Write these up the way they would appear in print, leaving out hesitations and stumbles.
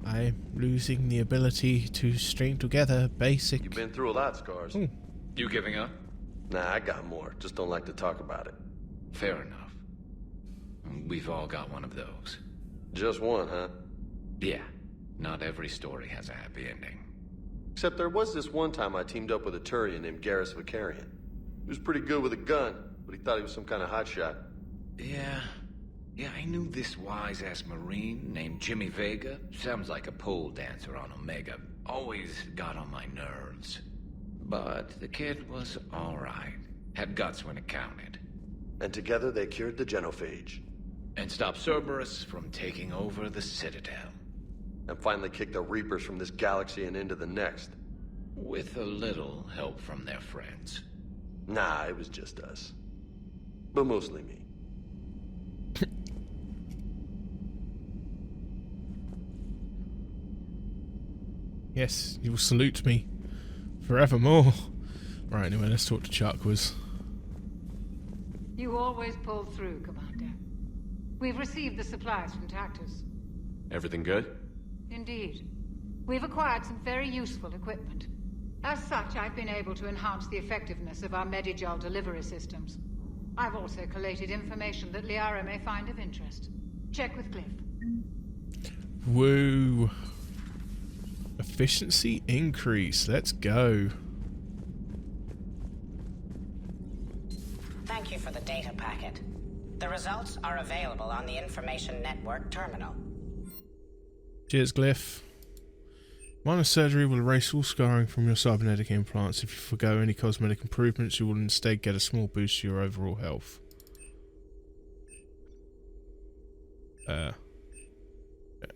I'm losing the ability to string together basic... You've been through a lot, Scars. Ooh. You giving up? Nah, I got more. Just don't like to talk about it. Fair enough. We've all got one of those. Just one, huh? Yeah. Not every story has a happy ending. Except there was this one time I teamed up with a Turian named Garrus Vicarian. He was pretty good with a gun, but he thought he was some kind of hotshot. Yeah, I knew this wise-ass Marine named Jimmy Vega. Sounds like a pole dancer on Omega. Always got on my nerves. But the kid was alright. Had guts when it counted. And together they cured the genophage. And stopped Cerberus from taking over the Citadel. And finally kicked the Reapers from this galaxy and into the next. With a little help from their friends. Nah, it was just us. But mostly me. Yes, you will salute me forevermore. Right, anyway, let's talk to Chakwas. You always pull through, Commander. We've received the supplies from Tactus. Everything good? Indeed. We've acquired some very useful equipment. As such, I've been able to enhance the effectiveness of our Medigel delivery systems. I've also collated information that Liara may find of interest. Check with Cliff. Woo. Efficiency increase. Let's go. Thank you for the data packet. The results are available on the Information Network terminal. Cheers, Glyph. Minor surgery will erase all scarring from your cybernetic implants. If you forgo any cosmetic improvements, you will instead get a small boost to your overall health.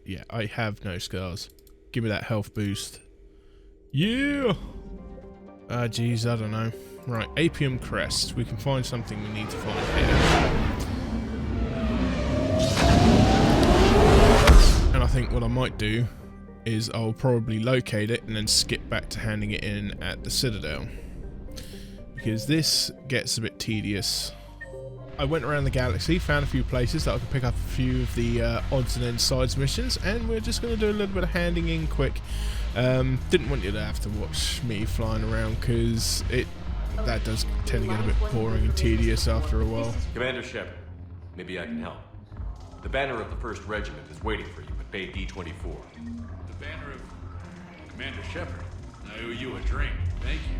Yeah, I have no scars. Give me that health boost. Yeah! Geez, I don't know. Right, Apium Crest. We can find something we need to find here. And I think what I might do is I'll probably locate it and then skip back to handing it in at the Citadel. Because this gets a bit tedious. I went around the galaxy, found a few places that I could pick up a few of the odds and ends sides missions, and we're just going to do a little bit of handing in quick. Didn't want you to have to watch me flying around because that does tend to get a bit boring and tedious after a while. Commander Shepard, maybe I can help. The banner of the 1st Regiment is waiting for you at Bay D-24. The banner of Commander Shepard? I owe you a drink. Thank you.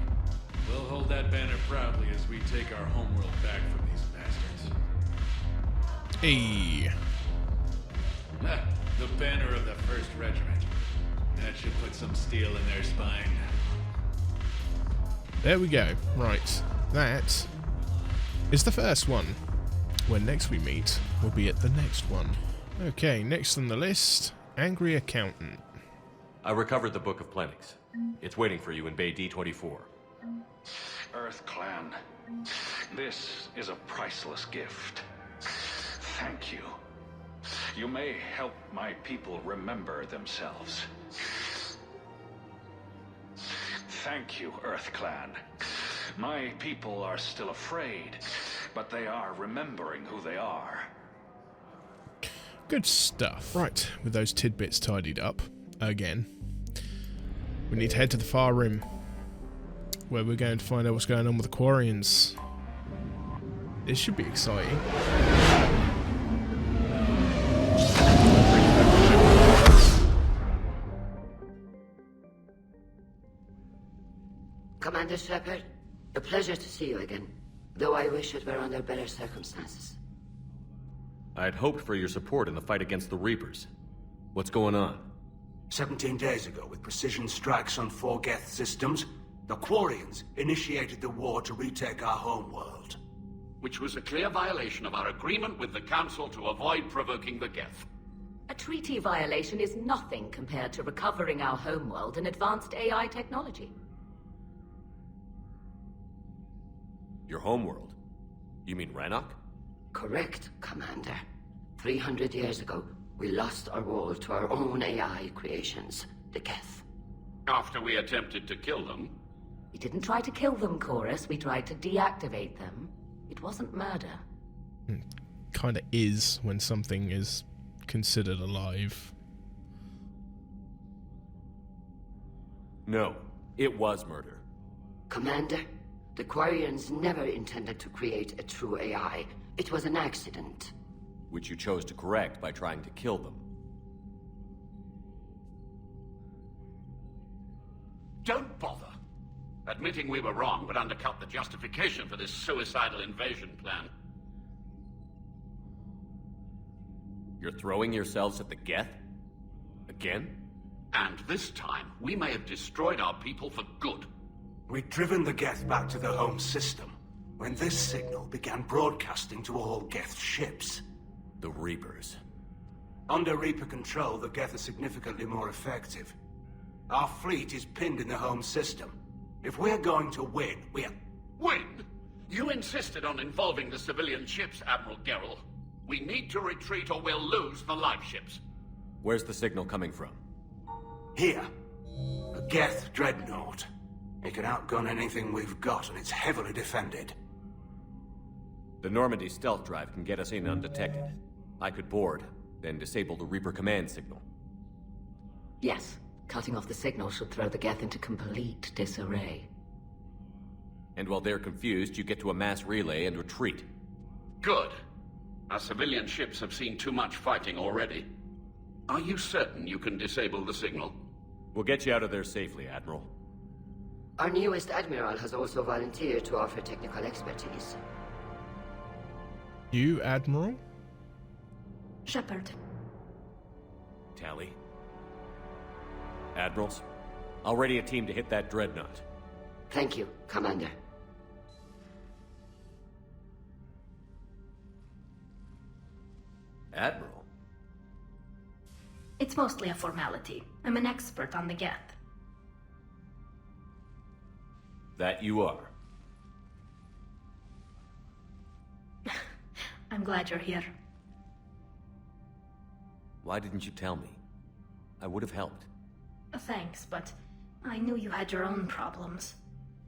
We'll hold that banner proudly as we take our homeworld back from these bastards. Hey. The banner of the 1st Regiment. That should put some steel in their spine. There we go. Right. That is the first one. When next we meet, we'll be at the next one. Okay, next on the list, Angry Accountant. I recovered the Book of Plenix. It's waiting for you in Bay D-24. Earth Clan, this is a priceless gift. Thank you. You may help my people remember themselves. Thank you, Earth Clan. My people are still afraid, but they are remembering who they are. Good stuff. Right, with those tidbits tidied up, again, we need to head to the far rim, where we're going to find out what's going on with the Quarians. This should be exciting. Commander Shepard, a pleasure to see you again, though I wish it were under better circumstances. I had hoped for your support in the fight against the Reapers. What's going on? 17 days ago, with precision strikes on 4 Geth systems, the Quarians initiated the war to retake our homeworld. Which was a clear violation of our agreement with the Council to avoid provoking the Geth. A treaty violation is nothing compared to recovering our homeworld and advanced AI technology. Your homeworld? You mean Rannoch? Correct, Commander. 300 years ago, we lost our world to our own AI creations, the Geth. After we attempted to kill them? We didn't try to kill them, Chorus. We tried to deactivate them. It wasn't murder. Kinda is when something is considered alive. No, it was murder. Commander, the Quarians never intended to create a true AI. It was an accident. Which you chose to correct by trying to kill them. Don't bother. Admitting we were wrong would undercut the justification for this suicidal invasion plan. You're throwing yourselves at the Geth? Again? And this time, we may have destroyed our people for good. We'd driven the Geth back to the home system when this signal began broadcasting to all Geth ships. The Reapers. Under Reaper control, the Geth are significantly more effective. Our fleet is pinned in the home system. If we're going to win, we're... Win? You insisted on involving the civilian ships, Admiral Gerrel. We need to retreat or we'll lose the live ships. Where's the signal coming from? Here. A Geth dreadnought. It can outgun anything we've got, and it's heavily defended. The Normandy stealth drive can get us in undetected. I could board, then disable the Reaper command signal. Yes. Cutting off the signal should throw the Geth into complete disarray. And while they're confused, you get to a mass relay and retreat. Good. Our civilian ships have seen too much fighting already. Are you certain you can disable the signal? We'll get you out of there safely, Admiral. Our newest Admiral has also volunteered to offer technical expertise. You, Admiral? Shepard. Tally. Admirals, I'll ready a team to hit that dreadnought. Thank you, Commander. Admiral? It's mostly a formality. I'm an expert on the Geth. That you are. I'm glad you're here. Why didn't you tell me? I would have helped. Thanks, but I knew you had your own problems.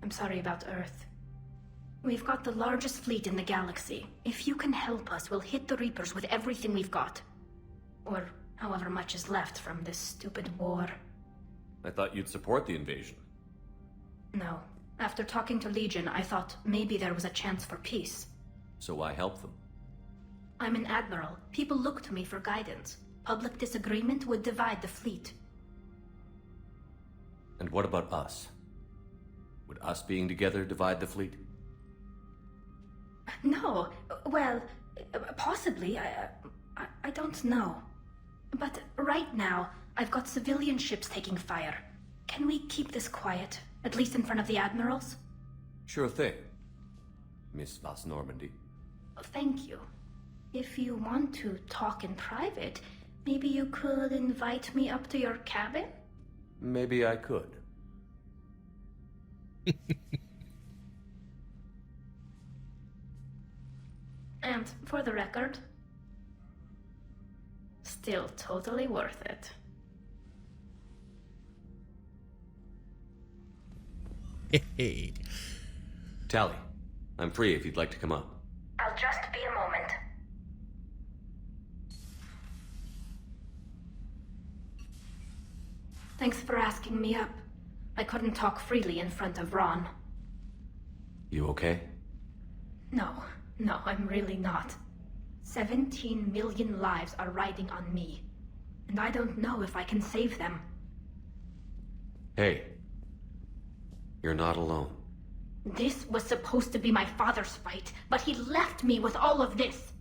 I'm sorry about Earth. We've got the largest fleet in the galaxy. If you can help us, we'll hit the Reapers with everything we've got. Or however much is left from this stupid war. I thought you'd support the invasion. No. After talking to Legion, I thought maybe there was a chance for peace. So why help them? I'm an Admiral. People look to me for guidance. Public disagreement would divide the fleet. And what about us? Would us being together divide the fleet? No. Well, possibly. I don't know. But right now, I've got civilian ships taking fire. Can we keep this quiet? At least in front of the Admirals? Sure thing, Miss Vas Normandy. Thank you. If you want to talk in private, maybe you could invite me up to your cabin? Maybe I could. And for the record, still totally worth it. Hey. Tally, I'm free if you'd like to come up. I'll just be a moment. Thanks for asking me up. I couldn't talk freely in front of Ron. You okay? No, I'm really not. 17 million lives are riding on me. And I don't know if I can save them. Hey. You're not alone. This was supposed to be my father's fight, but he left me with all of this.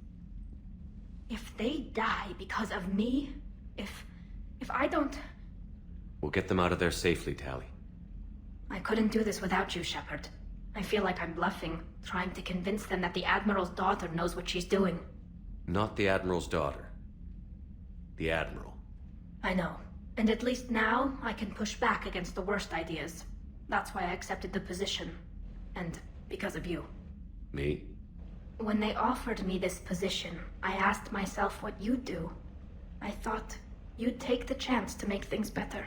If they die because of me, if I don't... We'll get them out of there safely, Tally. I couldn't do this without you, Shepard. I feel like I'm bluffing, trying to convince them that the Admiral's daughter knows what she's doing. Not the Admiral's daughter. The Admiral. I know. And at least now, I can push back against the worst ideas. That's why I accepted the position. And because of you. Me? When they offered me this position, I asked myself what you'd do. I thought you'd take the chance to make things better.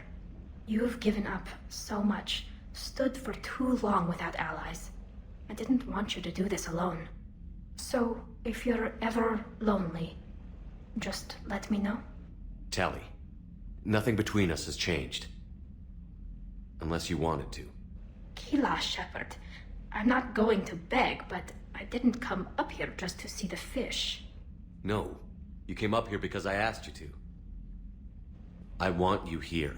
You've given up so much, stood for too long without allies. I didn't want you to do this alone. So, if you're ever lonely, just let me know. Tally, nothing between us has changed. Unless you wanted to. Kila, Shepard. I'm not going to beg, but I didn't come up here just to see the fish. No. You came up here because I asked you to. I want you here.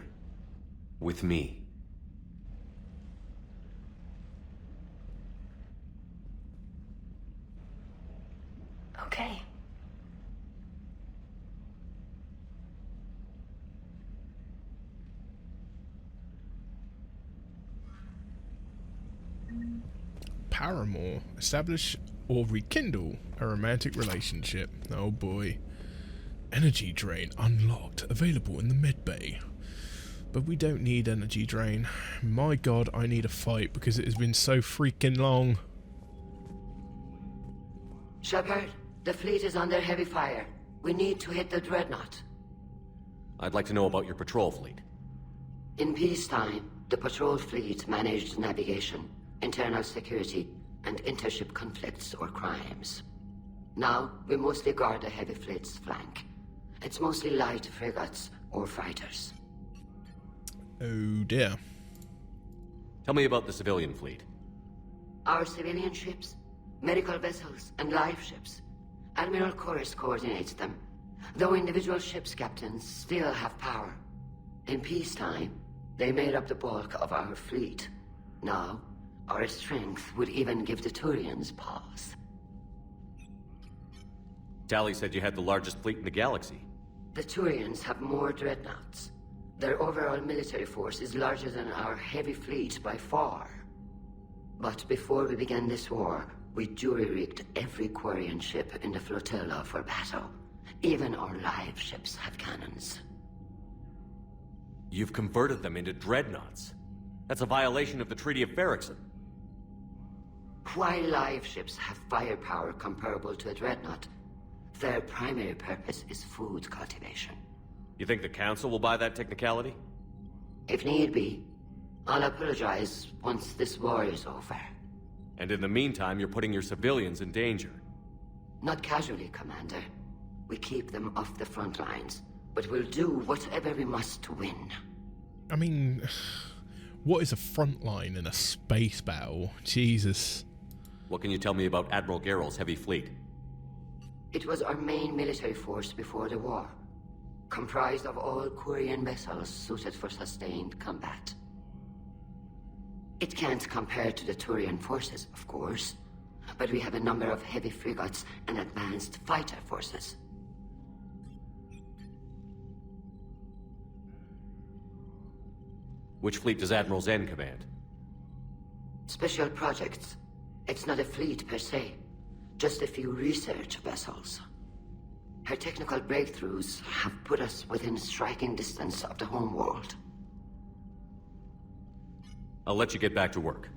With me. Okay. Paramore. Establish or rekindle a romantic relationship. Oh boy. Energy drain unlocked. Available in the medbay. But we don't need energy drain. My god, I need a fight because it has been so freaking long. Shepard, the fleet is under heavy fire. We need to hit the dreadnought. I'd like to know about your patrol fleet. In peacetime, the patrol fleet managed navigation, internal security, and intership conflicts or crimes. Now, we mostly guard the heavy fleet's flank. It's mostly light frigates or fighters. Oh dear. Tell me about the civilian fleet. Our civilian ships, medical vessels, and life ships. Admiral Chorus coordinates them, though individual ships' captains still have power. In peacetime, they made up the bulk of our fleet. Now, our strength would even give the Turians pause. Tali said you had the largest fleet in the galaxy. The Turians have more dreadnoughts. Their overall military force is larger than our heavy fleet by far. But before we began this war, we jury-rigged every Quarian ship in the flotilla for battle. Even our live ships have cannons. You've converted them into dreadnoughts. That's a violation of the Treaty of Ferrixon. While live ships have firepower comparable to a dreadnought, their primary purpose is food cultivation. You think the Council will buy that technicality? If need be, I'll apologize once this war is over. And in the meantime, you're putting your civilians in danger. Not casually, Commander. We keep them off the front lines, but we'll do whatever we must to win. I mean, what is a front line in a space battle? Jesus. What can you tell me about Admiral Geral's heavy fleet? It was our main military force before the war, comprised of all Quarian vessels suited for sustained combat. It can't compare to the Turian forces, of course, but we have a number of heavy frigates and advanced fighter forces. Which fleet does Admiral Zen command? Special projects. It's not a fleet per se, just a few research vessels. Her technical breakthroughs have put us within striking distance of the homeworld. I'll let you get back to work.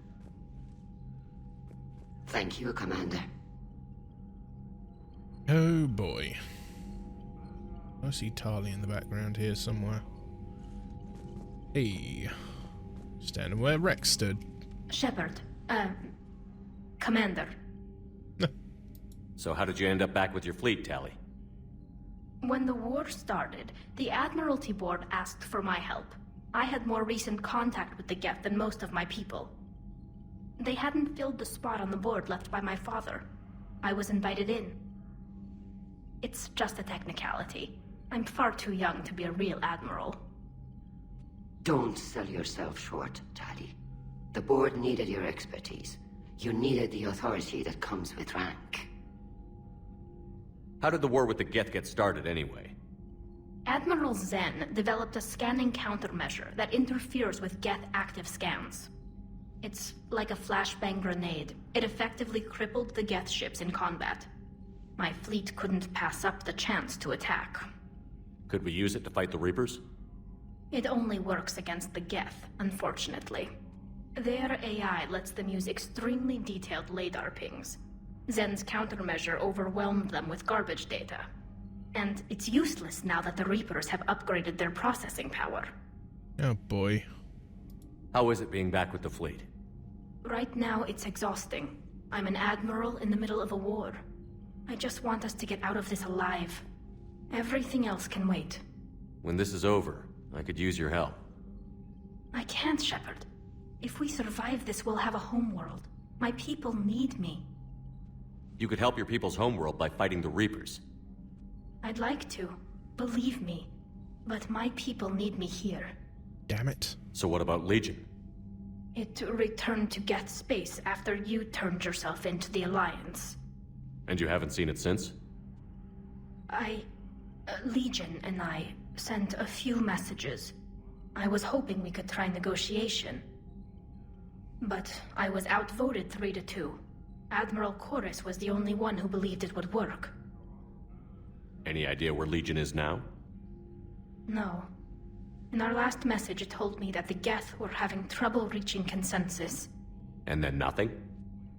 Thank you, Commander. Oh boy. I see Tali in the background here somewhere. Hey. Standing where Rex stood. Shepard, Commander. So how did you end up back with your fleet, Tali? When the war started, the Admiralty Board asked for my help. I had more recent contact with the Geth than most of my people. They hadn't filled the spot on the board left by my father. I was invited in. It's just a technicality. I'm far too young to be a real admiral. Don't sell yourself short, Tali. The board needed your expertise. You needed the authority that comes with rank. How did the war with the Geth get started, anyway? Admiral Zen developed a scanning countermeasure that interferes with Geth active scans. It's like a flashbang grenade. It effectively crippled the Geth ships in combat. My fleet couldn't pass up the chance to attack. Could we use it to fight the Reapers? It only works against the Geth, unfortunately. Their AI lets them use extremely detailed LADAR pings. Zen's countermeasure overwhelmed them with garbage data. And it's useless now that the Reapers have upgraded their processing power. Oh boy. How is it being back with the fleet? Right now, it's exhausting. I'm an admiral in the middle of a war. I just want us to get out of this alive. Everything else can wait. When this is over, I could use your help. I can't, Shepard. If we survive this, we'll have a homeworld. My people need me. You could help your people's homeworld by fighting the Reapers. I'd like to. Believe me. But my people need me here. Damn it. So what about Legion? It returned to Geth space after you turned yourself into the Alliance. And you haven't seen it since? Legion and I sent a few messages. I was hoping we could try negotiation. But I was outvoted 3-2. Admiral Chorus was the only one who believed it would work. Any idea where Legion is now? No. In our last message, it told me that the Geth were having trouble reaching consensus. And then nothing?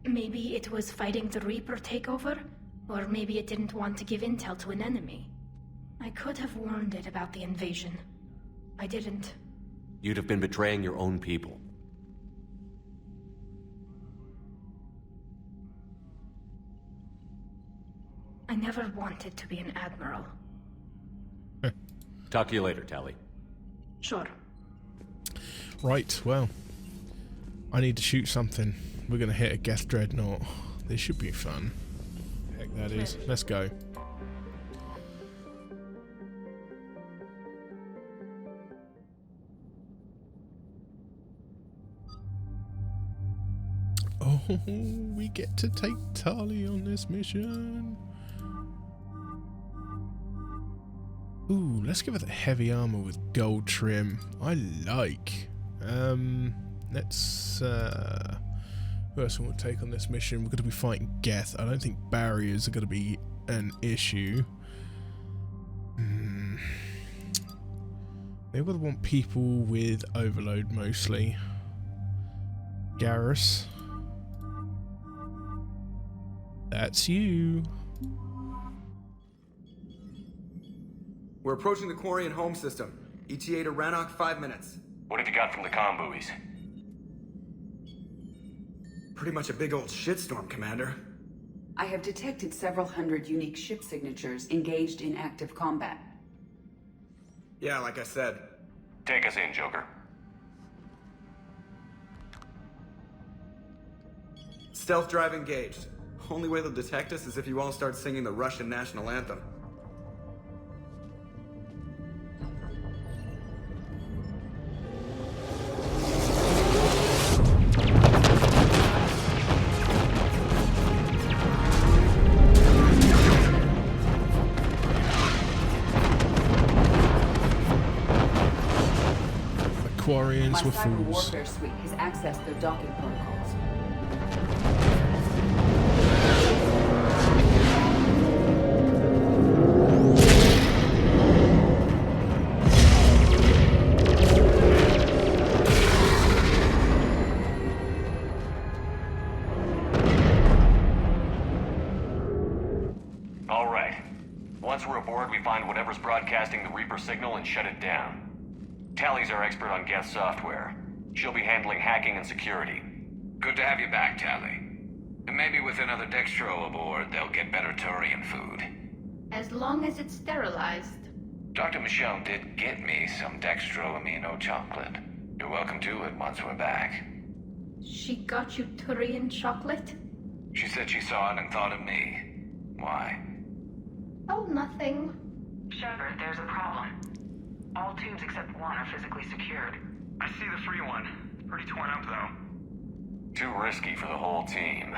Maybe it was fighting the Reaper takeover, or maybe it didn't want to give intel to an enemy. I could have warned it about the invasion. I didn't. You'd have been betraying your own people. I never wanted to be an Admiral. Talk to you later, Tali. Sure. Right, well. I need to shoot something. We're gonna hit a Geth Dreadnought. This should be fun. Heck that is. Let's go. Oh, we get to take Tali on this mission. Ooh, let's give it the heavy armor with gold trim. I like. Let's who else we'll take on this mission? We're going to be fighting Geth. I don't think barriers are going to be an issue. They would want people with overload mostly. Garrus. That's you. We're approaching the Quarian home system. ETA to Rannoch, 5 minutes. What have you got from the comm buoys? Pretty much a big old shitstorm, Commander. I have detected several hundred unique ship signatures engaged in active combat. Yeah, like I said. Take us in, Joker. Stealth drive engaged. Only way they'll detect us is if you all start singing the Russian national anthem. Quarians were My cyber fools. warfare suite has accessed their docking protocols. All right. Once we're aboard, we find whatever's broadcasting the Reaper signal and shut it down. Tali's our expert on Geth software. She'll be handling hacking and security. Good to have you back, Tali. And maybe with another Dextro aboard, they'll get better Turian food. As long as it's sterilized. Dr. Michelle did get me some Dextro amino chocolate. You're welcome to it once we're back. She got you Turian chocolate? She said she saw it and thought of me. Why? Oh, nothing. Shepard, there's a problem. All tubes except one are physically secured. I see the free one. Pretty torn up, though. Too risky for the whole team.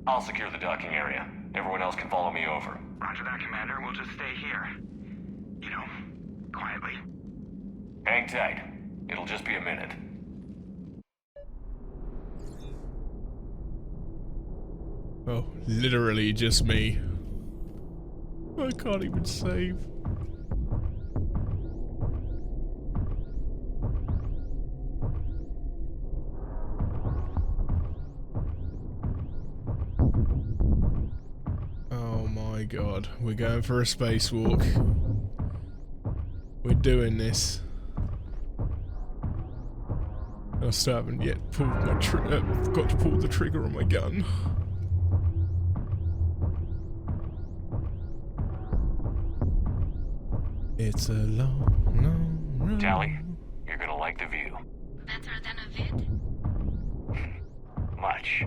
I'll secure the docking area. Everyone else can follow me over. Roger that, Commander. We'll just stay here. You know, quietly. Hang tight. It'll just be a minute. Oh, literally just me. I can't even save. Oh my god, we're going for a spacewalk. We're doing this. I still haven't yet pulled my forgot to pull the trigger on my gun. It's a long, long road. Tali, you're gonna like the view? Better than a vid? Much.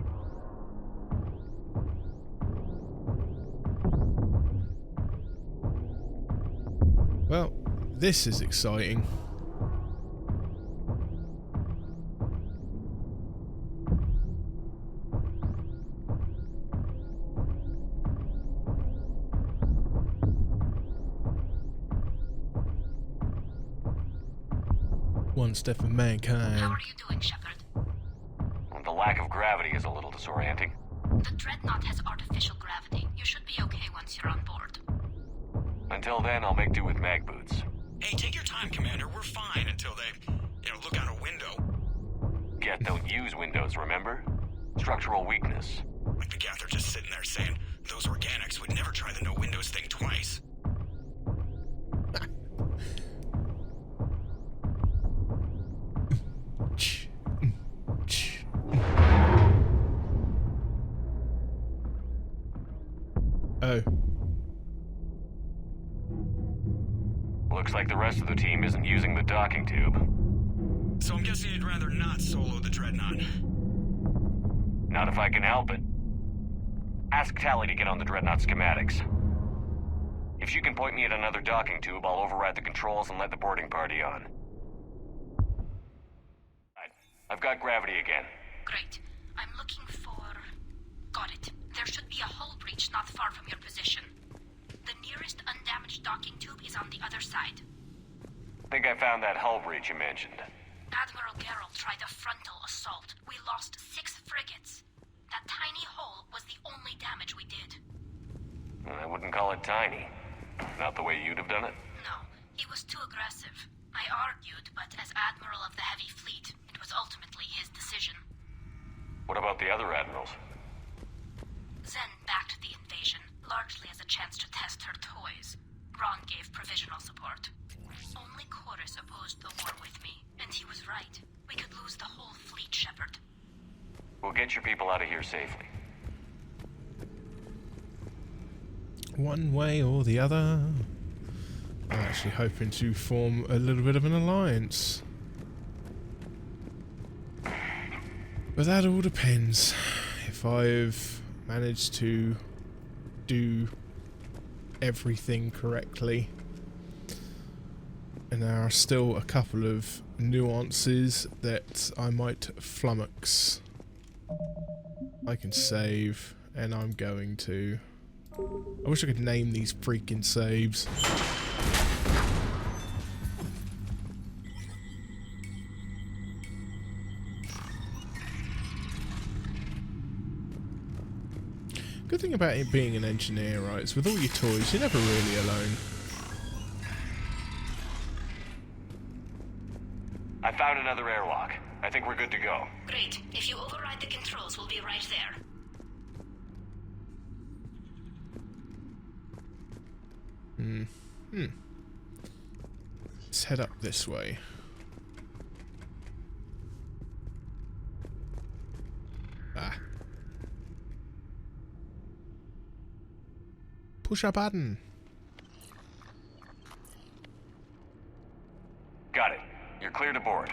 Well, this is exciting. One step of mankind. How are you doing, Shepard? The lack of gravity is a little disorienting. The Dreadnought has artificial gravity. You should be okay once you're on board. Until then, I'll make do with mag boots. Hey, take your time, Commander. We're fine until they, look out a window. Geth don't use windows, remember? Structural weakness. Like the Geth are just sitting there saying, those organics would never try the no windows thing twice. Oh. Looks like the rest of the team isn't using the docking tube. So I'm guessing you'd rather not solo the Dreadnought. Not if I can help it. Ask Tally to get on the Dreadnought schematics. If she can point me at another docking tube, I'll override the controls and let the boarding party on. I've got gravity again. Great. I'm looking for... Got it. There should be a hull breach not far from your position. The nearest undamaged docking tube is on the other side. Think I found that hull breach you mentioned. Admiral Geralt tried a frontal assault. We lost 6 frigates. That tiny hole was the only damage we did. I wouldn't call it tiny. Not the way you'd have done it. No, he was too aggressive. I argued, but as Admiral of the Heavy Fleet, it was ultimately his decision. What about the other admirals? Zen backed the invasion, largely as a chance to test her toys. Ron gave provisional support. Only Chorus opposed the war with me, and he was right. We could lose the whole fleet, Shepard. We'll get your people out of here safely. One way or the other. I'm actually hoping to form a little bit of an alliance. But that all depends. If I've managed to do everything correctly. And there are still a couple of nuances that I might flummox. I can save, and I'm going to. I wish I could name these freaking saves. Good thing about it being an engineer, right, is with all your toys, you're never really alone. I found another airlock. I think we're good to go. Great. If you override the controls, we'll be right there. Let's head up this way. Ah. Push a button. Got it. You're clear to board.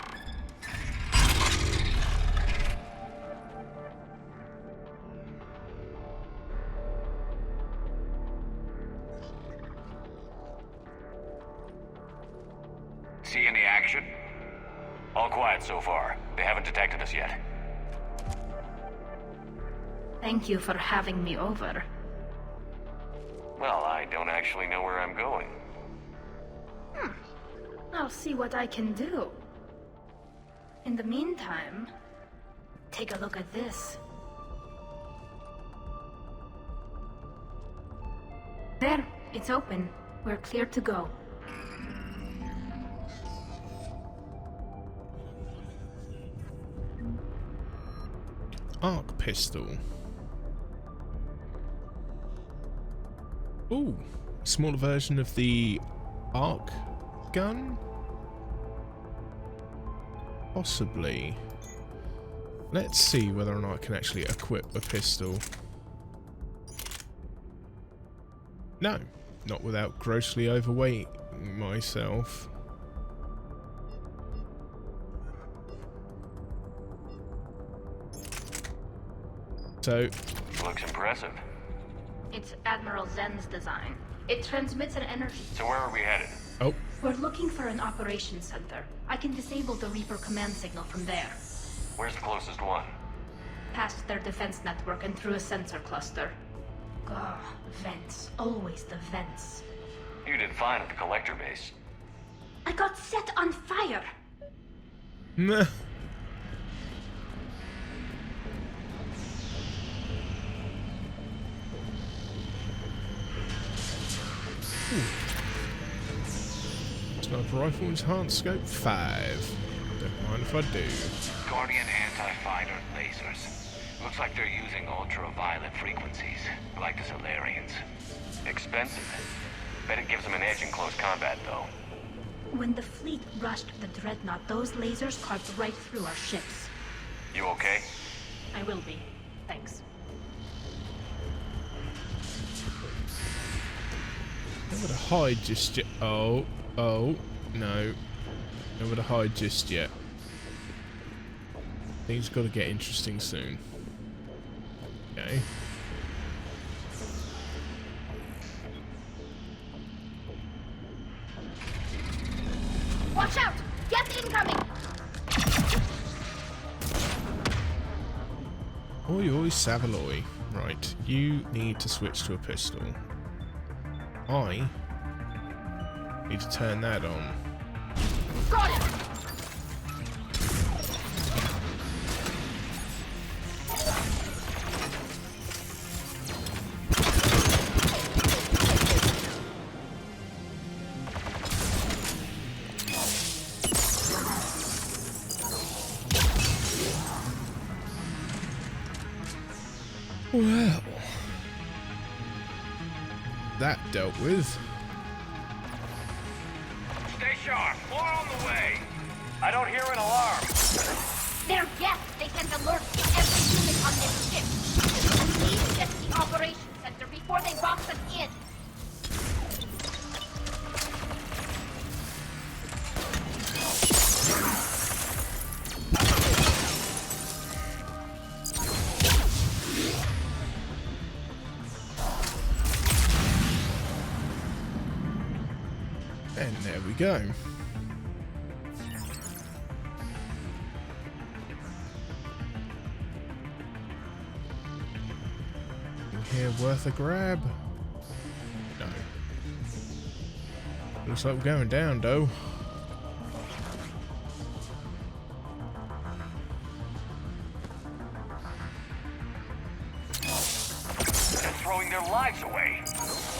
See any action? All quiet so far. They haven't detected us yet. Thank you for having me over. Well, I don't actually know where I'm going. I'll see what I can do. In the meantime, take a look at this. There, it's open. We're clear to go. Arc pistol. Ooh, smaller version of the arc gun? Possibly. Let's see whether or not I can actually equip a pistol. No, not without grossly overweighting myself. So... Looks impressive. It's Admiral Zen's design. It transmits an energy. So where are we headed? Oh. We're looking for an operations center. I can disable the Reaper command signal from there. Where's the closest one? Past their defense network and through a sensor cluster. Ugh, vents. Always the vents. You did fine at the collector base. I got set on fire! Meh. Sniper rifle enhanced scope 5. Don't mind if I do. Guardian anti-fighter lasers. Looks like they're using ultraviolet frequencies, like the Solarians. Expensive. Bet it gives them an edge in close combat, though. When the fleet rushed the Dreadnought, those lasers carved right through our ships. You okay? I will be. Thanks. Nowhere to hide just yet. Oh, no. Nowhere to hide just yet. Things got to get interesting soon. Okay. Watch out! Get incoming! Oi, oi, Savaloy. Right, you need to switch to a pistol. I need to turn that on. Got it! Well, that dealt with. Stay sharp. More on the way. I don't hear an alarm. They're guests. They send alerts to every unit on this ship. We need to get to the operations center before they box us in. And there we go. Here worth a grab? No. Looks like we're going down, though. They're throwing their lives away.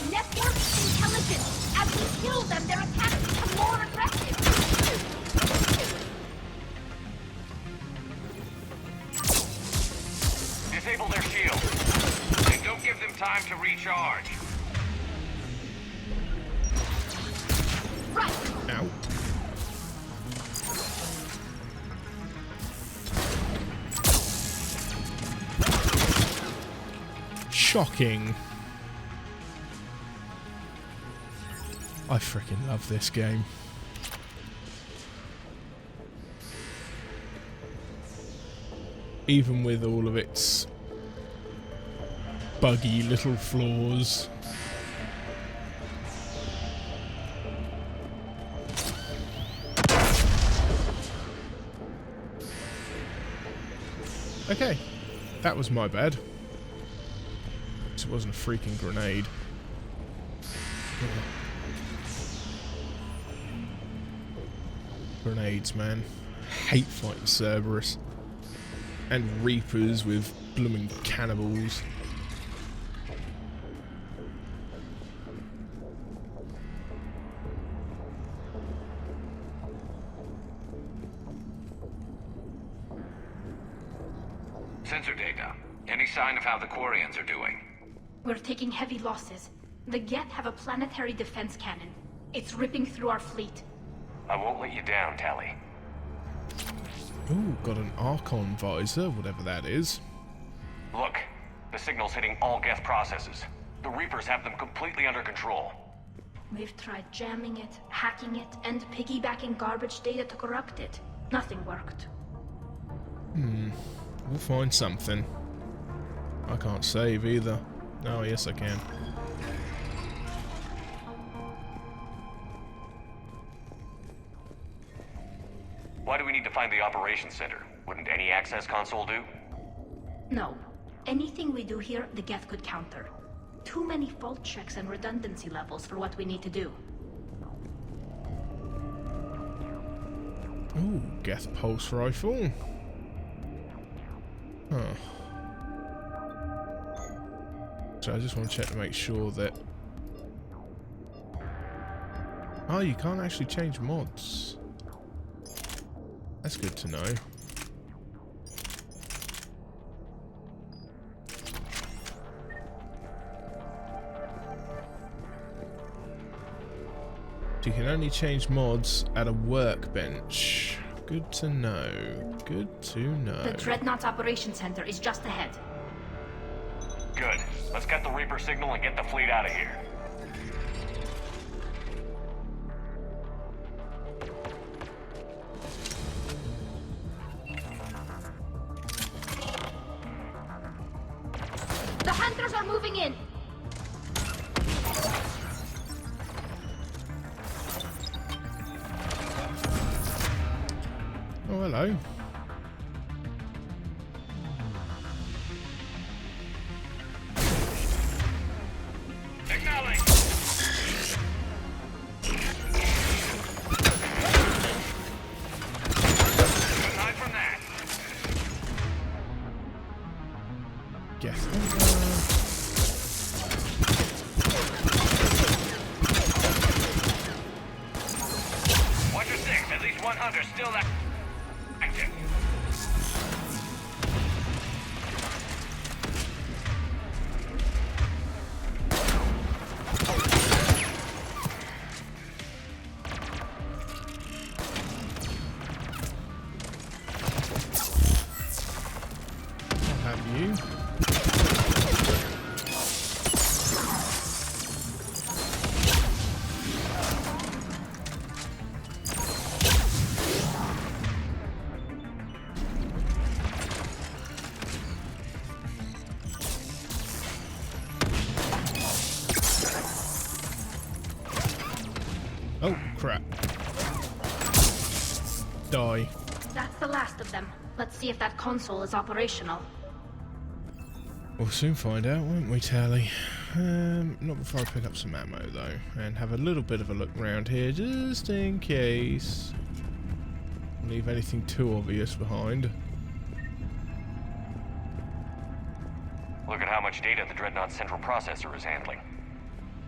Network intelligence. As we kill them, their attacks become more aggressive. Disable their shields. And don't give them time to recharge. Right. Ow. Shocking. I freaking love this game. Even with all of its buggy little flaws. Okay, that was my bad. It wasn't a freaking grenade. Grenades, man. Hate fighting Cerberus. And Reapers with blooming cannibals. Sensor data. Any sign of how the Quarians are doing? We're taking heavy losses. The Geth have a planetary defense cannon. It's ripping through our fleet. I won't let you down, Tally. Ooh, got an Archon visor, whatever that is. Look, the signal's hitting all Geth processes. The Reapers have them completely under control. We've tried jamming it, hacking it, and piggybacking garbage data to corrupt it. Nothing worked. We'll find something. I can't save either. Oh, yes I can. Why do we need to find the operations center? Wouldn't any access console do? No. Anything we do here, the Geth could counter. Too many fault checks and redundancy levels for what we need to do. Ooh, Geth pulse rifle. Huh. So I just want to check to make sure that... Oh, you can't actually change mods. That's good to know. You can only change mods at a workbench. Good to know. Good to know. The Dreadnought Operations Center is just ahead. Good. Let's get the Reaper signal and get the fleet out of here. The hunters are moving in! Oh, hello. Watch your six. At least one hunter still active. I'll have you. Oh, crap. Die. That's the last of them. Let's see if that console is operational. We'll soon find out, won't we, Tally? Not before I pick up some ammo, though, and have a little bit of a look around here, just in case. Leave anything too obvious behind. Look at how much data the Dreadnought central processor is handling.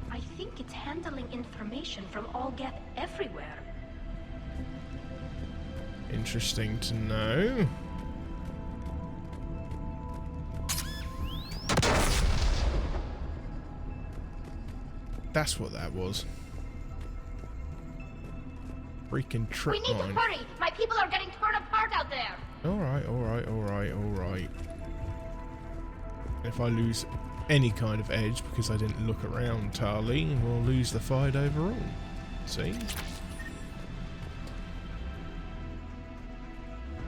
I think it's handling information from all Geth everywhere. Interesting to know. That's what that was. Freaking trip We need line. to hurry! My people are getting torn apart out there! Alright, alright, alright, alright. If I lose any kind of edge because I didn't look around, Tali, we'll lose the fight overall. See?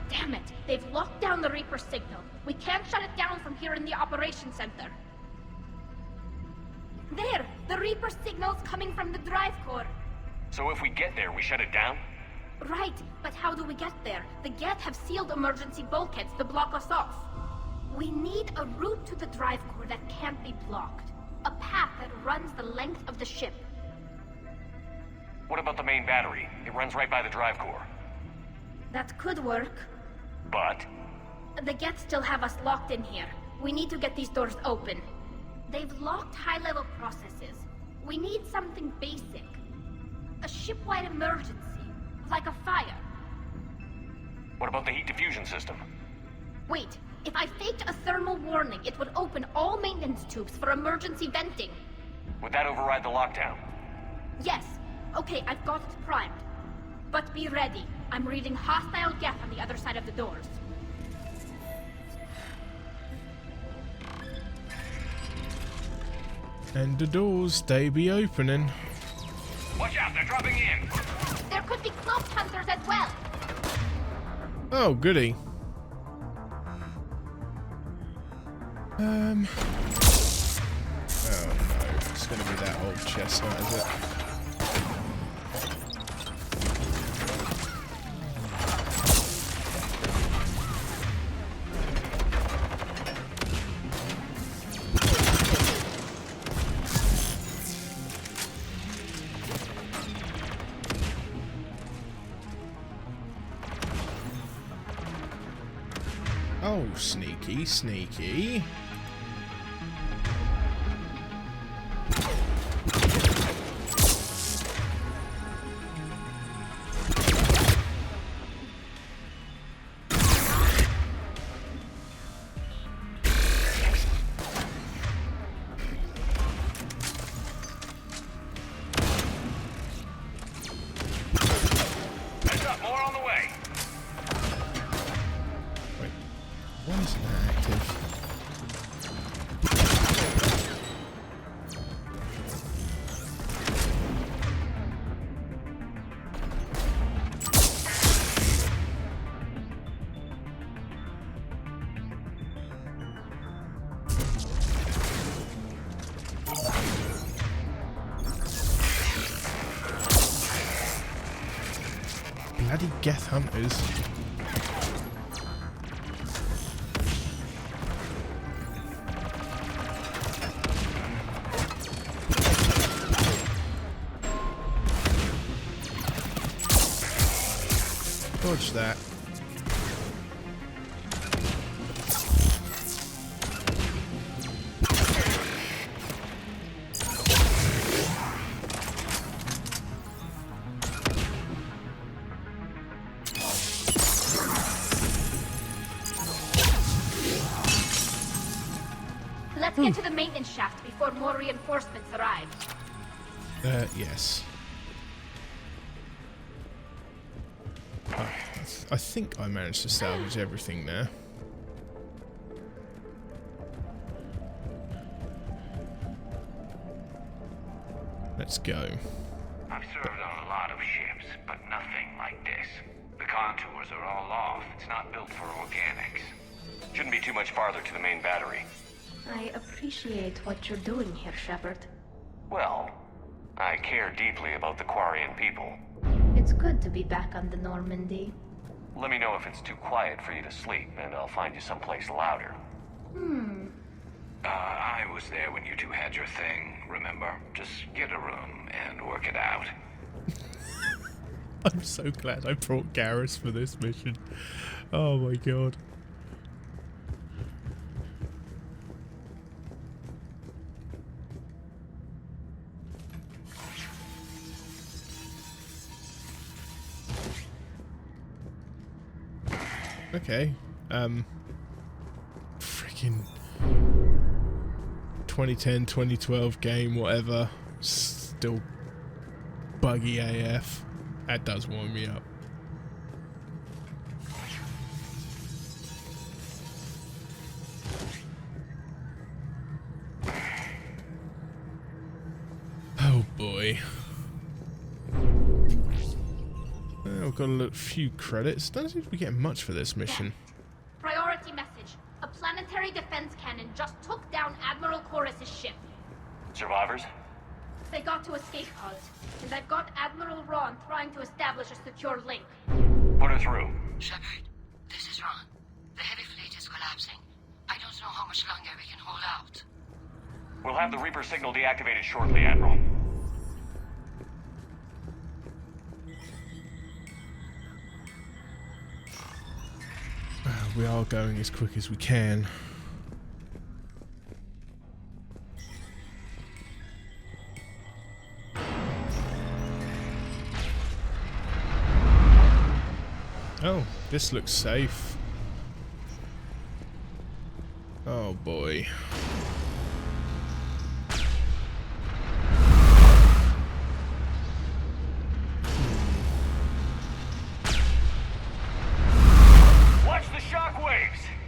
Damn it! They've locked down the Reaper signal. We can't shut it down from here in the Operations Center. There! The Reaper signal's coming from the drive core. So if we get there, we shut it down? Right, but how do we get there? The Geth have sealed emergency bulkheads to block us off. We need a route to the drive core that can't be blocked. A path that runs the length of the ship. What about the main battery? It runs right by the drive core. That could work. But? The Geth still have us locked in here. We need to get these doors open. They've locked high-level processes. We need something basic. A ship-wide emergency, like a fire. What about the heat diffusion system? Wait, if I faked a thermal warning, it would open all maintenance tubes for emergency venting. Would that override the lockdown? Yes. Okay, I've got it primed. But be ready. I'm reading hostile Geth on the other side of the doors. And the doors, they be opening. Watch out, they're dropping in! There could be cloaked hunters as well! Oh, goody. Oh no, it's going to be that old chestnut, is it? Oh, sneaky, sneaky. Bloody Geth Hunters. Dodge that. Let's get to the maintenance shaft before more reinforcements arrive. Yes. I think I managed to salvage everything there. Let's go. I've served on a lot of ships, but nothing like this. The contours are all off. It's not built for organics. Shouldn't be too much farther to the main battery. I appreciate what you're doing here, Shepard. Well, I care deeply about the Quarian people. It's good to be back on the Normandy. Let me know if it's too quiet for you to sleep, and I'll find you someplace louder. I was there when you two had your thing, remember? Just get a room and work it out. I'm so glad I brought Garrus for this mission. Oh my god. Okay, freaking 2010, 2012 game, whatever, still buggy AF. That does wind me up. Oh boy. I've got a few credits. Don't seem to be getting much for this mission. Priority message. A planetary defense cannon just took down Admiral Chorus's ship. Survivors? They got to escape pods, and I've got Admiral Ron trying to establish a secure link. Put her through. Shepard, this is Ron. The heavy fleet is collapsing. I don't know how much longer we can hold out. We'll have the Reaper signal deactivated shortly, Admiral. We are going as quick as we can. Oh, this looks safe. Oh boy.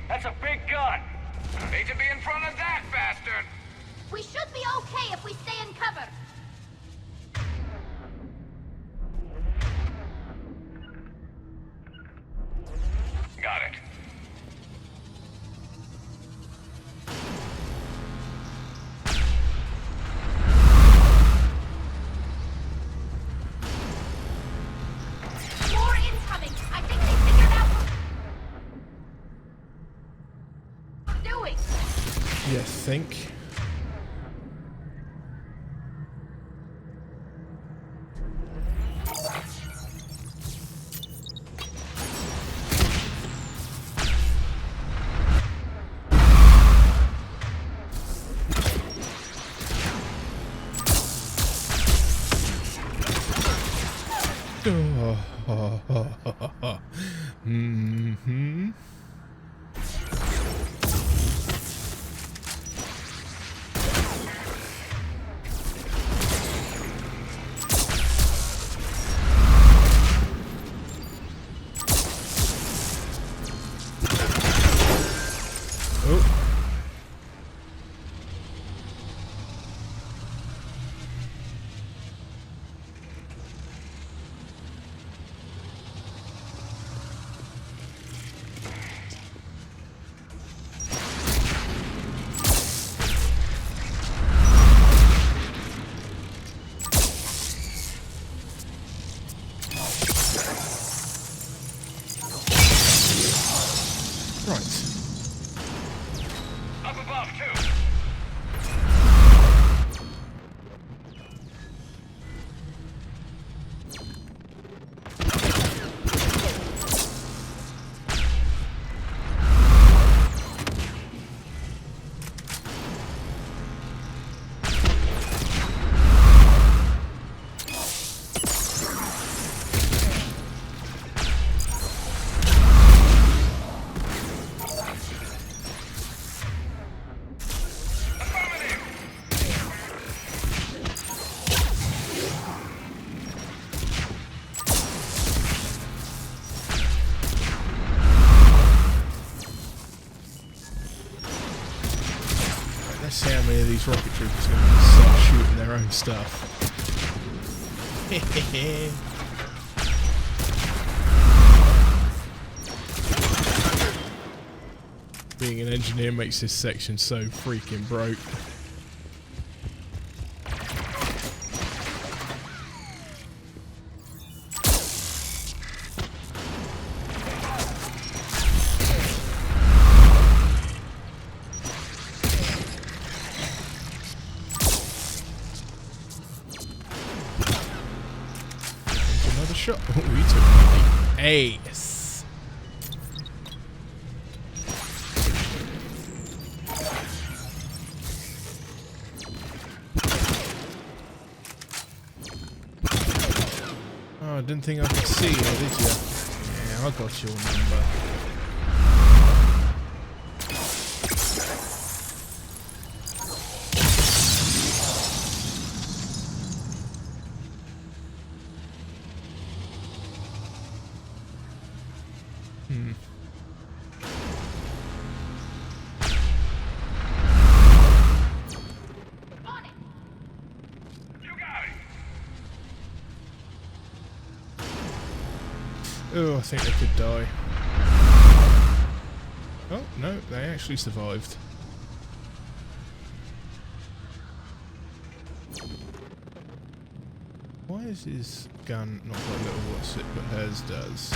That's a big gun! Hate to be in front of that bastard! We should be okay if we stay in cover. Got it. You think? Mm-hmm. Let's see how many of these rocket troopers are going to start shooting their own stuff. Being an engineer makes this section so freaking broke. Shot. Oh, we took the ace. Oh, I didn't think I could see you, did you? Yeah, I got your number. Oh, I think they could die. Oh, no, they actually survived. Why is his gun not got a little what's it, but hers does?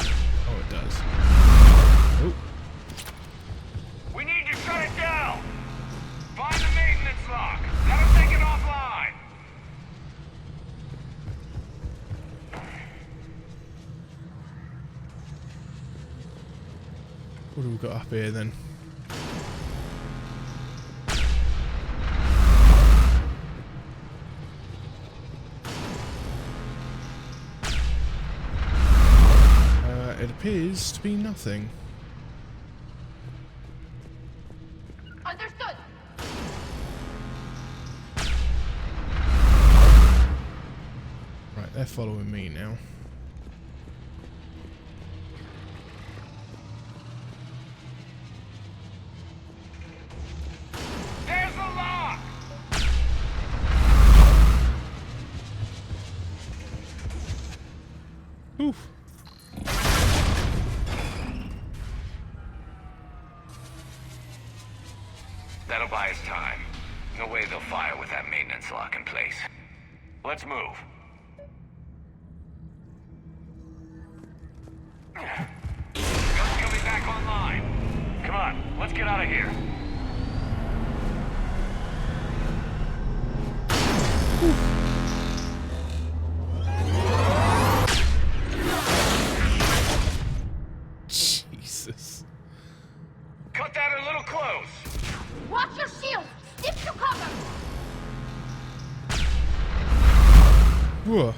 Oh, it does. Oh. We need to shut it down! Find the maintenance lock! That'll take it offline! What have we got up here then? It appears to be nothing. Understood. Right, they're following me now. Oof. That'll buy us time. No way they'll fire with that maintenance lock in place. Let's move. Guns coming back online. Come on, let's get out of here. Whoa.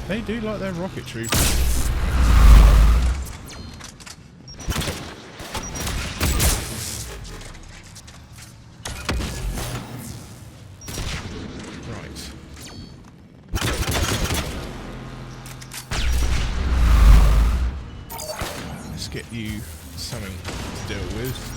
They do like their rocketry. Right. Let's get you something to deal with.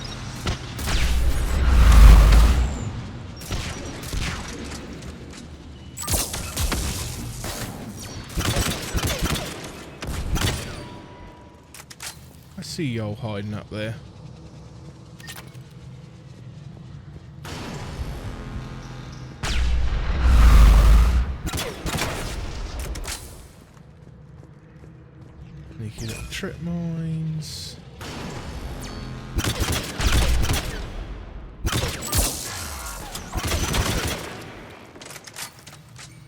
I see y'all hiding up there. Sneaky little trip mines.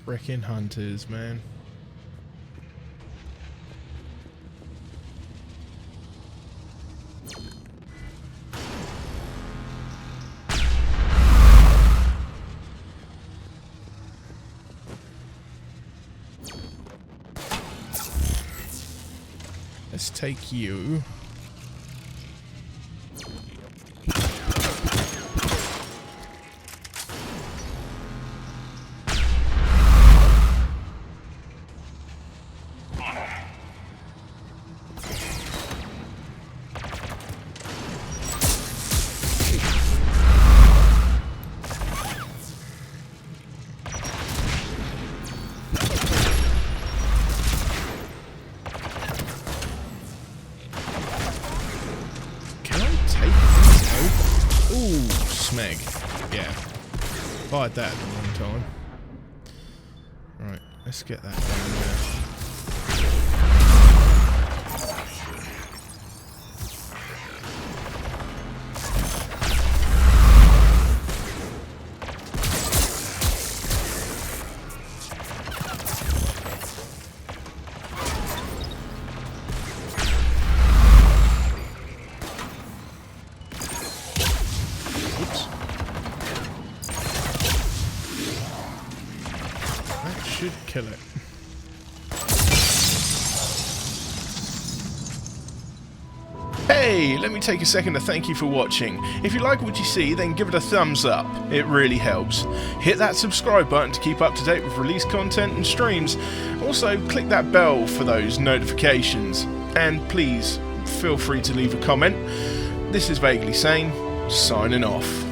Freakin hunters, man. Let's take you. Ooh, smeg. Yeah. Fired that at the wrong time. Right, let's get that down there. Should kill it. Hey, let me take a second to thank you for watching. If you like what you see, then give it a thumbs up. It really helps. Hit that subscribe button to keep up to date with release content and streams. Also, click that bell for those notifications. And please, feel free to leave a comment. This is VaguelySane, signing off.